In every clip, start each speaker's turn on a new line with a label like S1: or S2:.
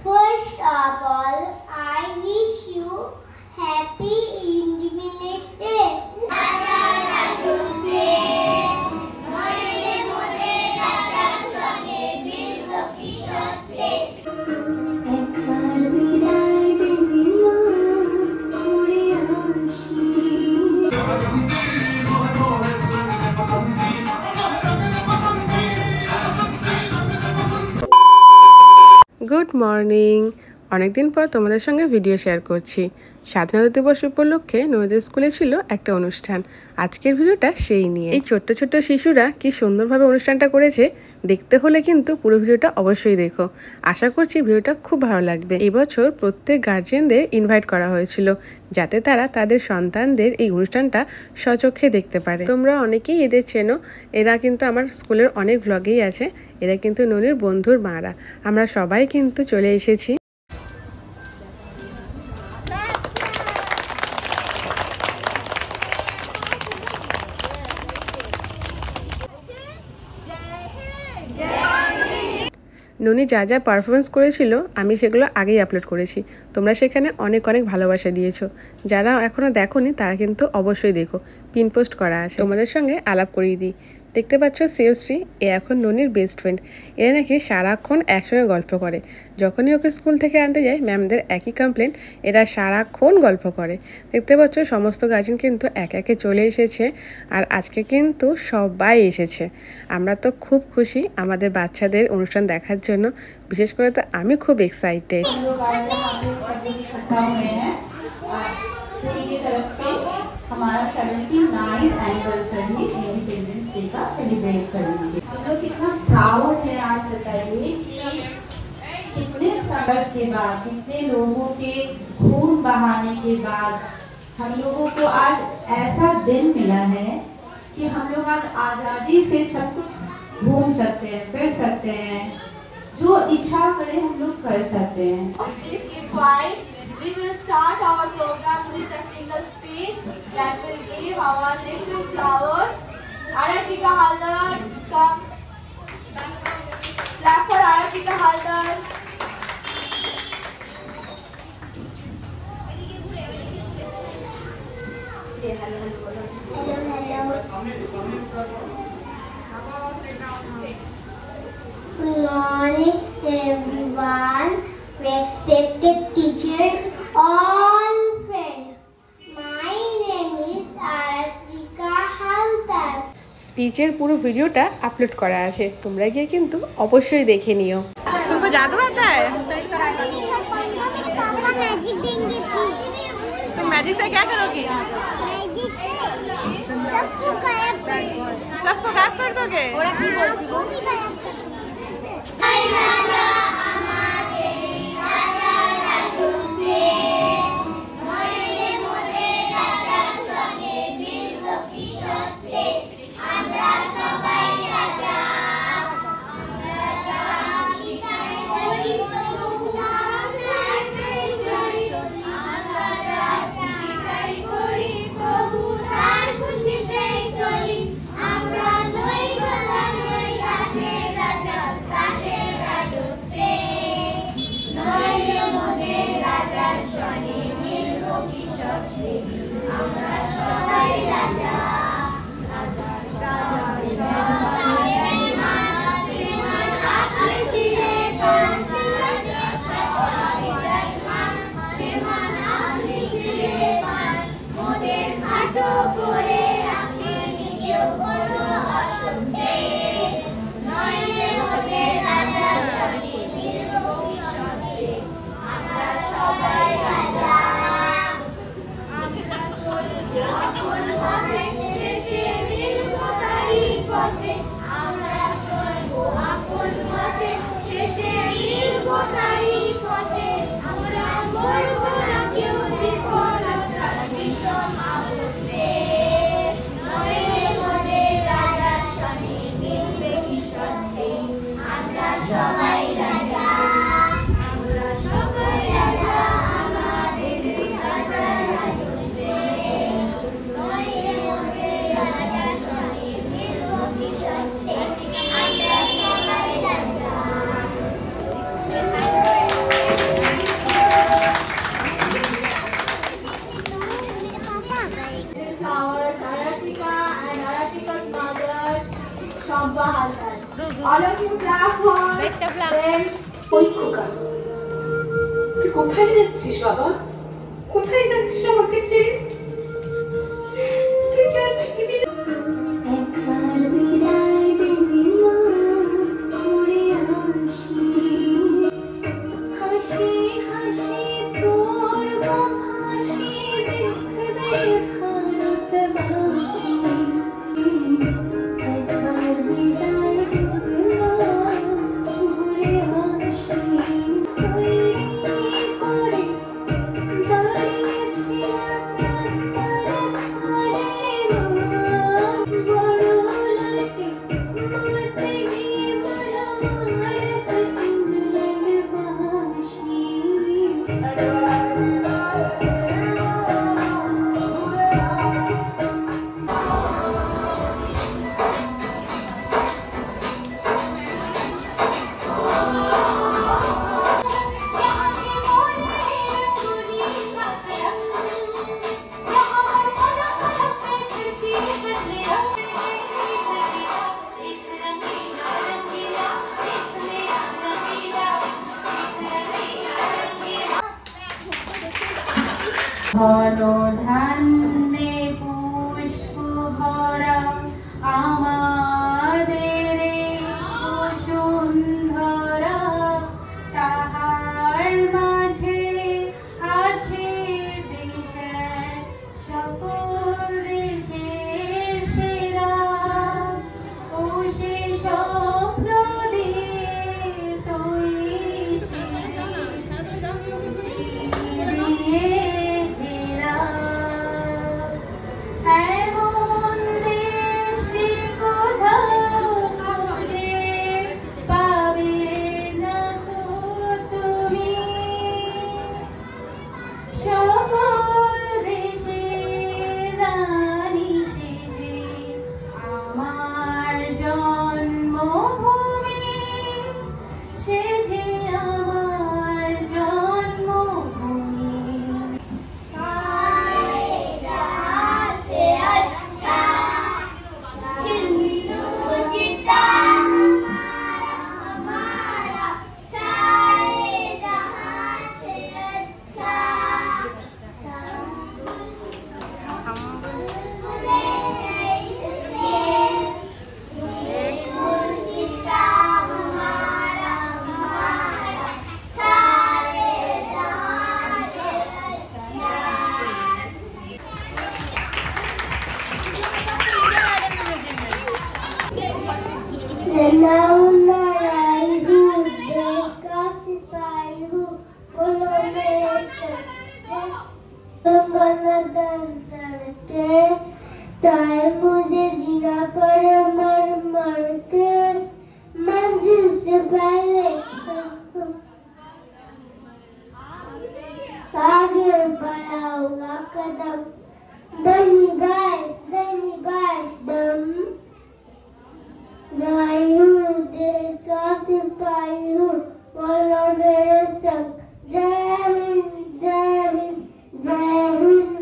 S1: First of all, I wish you happy Independence Day.
S2: Good morning. অনেকদিন পর তোমাদের সঙ্গে ভিডিও শেয়ার করছি। স্বাধীনতা দিবস উপলক্ষে নদীর স্কুলে ছিল একটা অনুষ্ঠান। আজকের ভিডিওটা সেই নিয়ে। এই ছোট্ট ছোট্ট শিশুরা কি সুন্দরভাবে অনুষ্ঠানটা করেছে, দেখতে হলে কিন্তু পুরো ভিডিওটা অবশ্যই দেখো। আশা করছি ভিডিওটা খুব ভালো লাগবে। এবছর প্রত্যেক গার্জিয়ানদের ইনভাইট করা হয়েছিল, যাতে তারা তাদের সন্তানদের এই অনুষ্ঠানটা স্বচক্ষে দেখতে পারে। তোমরা অনেকেই এদের চেনো, এরা কিন্তু আমার স্কুলের অনেক ভ্লগেই আছে। এরা কিন্তু ননির বন্ধুর মারা। আমরা সবাই কিন্তু চলে এসেছি। ননি যা যা পারফরমেন্স করেছিল আমি সেগুলো আগেই আপলোড করেছি। তোমরা সেখানে অনেক অনেক ভালোবাসা দিয়েছো। যারা এখনও দেখোনি তারা কিন্তু অবশ্যই দেখো, পিন পোস্ট করা আছে। তোমাদের সঙ্গে আলাপ করিয়ে দিই। দেখতে পাচ্ছ শ্রেয়শ্রী, এ এখন ননির বেস্ট ফ্রেন্ড। এরা নাকি সারাক্ষণ একসঙ্গে গল্প করে। যখনই ওকে স্কুল থেকে আনতে যায় ম্যামদের একই কমপ্লেন, এরা সারাক্ষণ গল্প করে। দেখতে পাচ্ছ সমস্ত গার্জেন কিন্তু একে একে চলে এসেছে, আর আজকে কিন্তু সবাই এসেছে। আমরা তো খুব খুশি আমাদের বাচ্চাদের অনুষ্ঠান দেখার জন্য। বিশেষ করে তো আমি খুব এক্সাইটেড।
S3: हमारा 79th एनिवर्सरी इंडिपेंडेंस डे का सेलिब्रेट करेंगे। हम लोग कितना प्राउड है आज बताइए कि कितने संघर्ष के बाद, कितने लोगों के खून बहाने के बाद हम लोगों को आज ऐसा दिन मिला है कि हम लोग आज आज़ादी से सब कुछ घूम सकते हैं, फिर सकते हैं, जो इच्छा करे हम लोग कर सकते हैं।
S1: We will start our program with a single speech that will give our little flower. Aratika Haldar, come. Clap for Aratika Haldar. Good morning, everyone. Respected teacher, all friends. My name is Aratika Haldar.
S2: স্পিচের পুরো ভিডিওটা upload করা আছে, তোমরা গিয়ে কিন্তু অবশ্যই দেখে নিও। तुमको जादू आता है?
S1: पापा मैजिक देंगे फिर।
S2: तुम मैजिक से क्या करोगी?
S1: मैजिक से सबको गायब कर दोगे।
S2: सबको गायब कर दोगे?
S1: और की बोलছি वो भी गायब कर दोगे।
S4: খোকা, তুই কোথায় যাচ্ছিস বাবা? কোথায় যাচ্ছিস আমাকে ছেড়ে? তুই কেন ফিরবি না?
S5: একবার বিদায় দিবি মা, ঘুরে আসি। হাসি হাসি করব হাসি, দেখবে ভারতবাসী। একবার বিদায় দিবি মা, ঘুরে আসি। তৈরি করে দাঁড়িয়েছি রাস্তার ধারে মা, বড় লাগে মাঠে গিয়ে বড় মারত ইংল্যান্ড বাসি।
S3: ঘন ধান্যে পুষ্প ভরা আমাদের বসুন্ধরা, তাহার মাঝে আছে দেশের সকল দেশের সেরা। ও সে স্বপ্ন দিয়ে তৈরি সে দিয়ে ঘেরা। এমন দেশটি কোথাও খুঁজে পাবে না কো তুমি। সকল দেশের রানী সেজে আমার জন্মভূমি, সেজে আমার জন্মভূমি। चाहे मुझे जीना पड़े मर मर के, मंजिल से पहले आगे बढ़ाऊंगा कदम, दनी बाय दम। राई हूँ देश का सिपाही हूँ, बोलो मेरे संग। जय हिंद जय हिंद जय हिंद।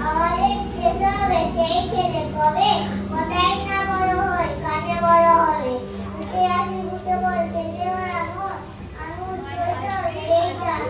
S3: আমাদের দেশে বেঁচেই ছেলে কবে, কোথায় না বড় হয় কানে বড় হবে। বুকে আসি বুকে বলতে যে ওরা মন, আমি উঠতে এই চাঁদ।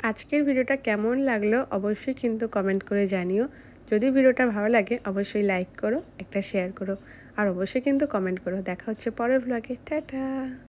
S2: আজকের ভিডিওটা কেমন লাগলো অবশ্যই কিন্তু কমেন্ট করে জানিও। যদি ভিডিওটা ভালো লাগে অবশ্যই লাইক করো, একটা শেয়ার করো, আর অবশ্যই কিন্তু কমেন্ট করো। দেখা হচ্ছে পরের ব্লগে। টাটা।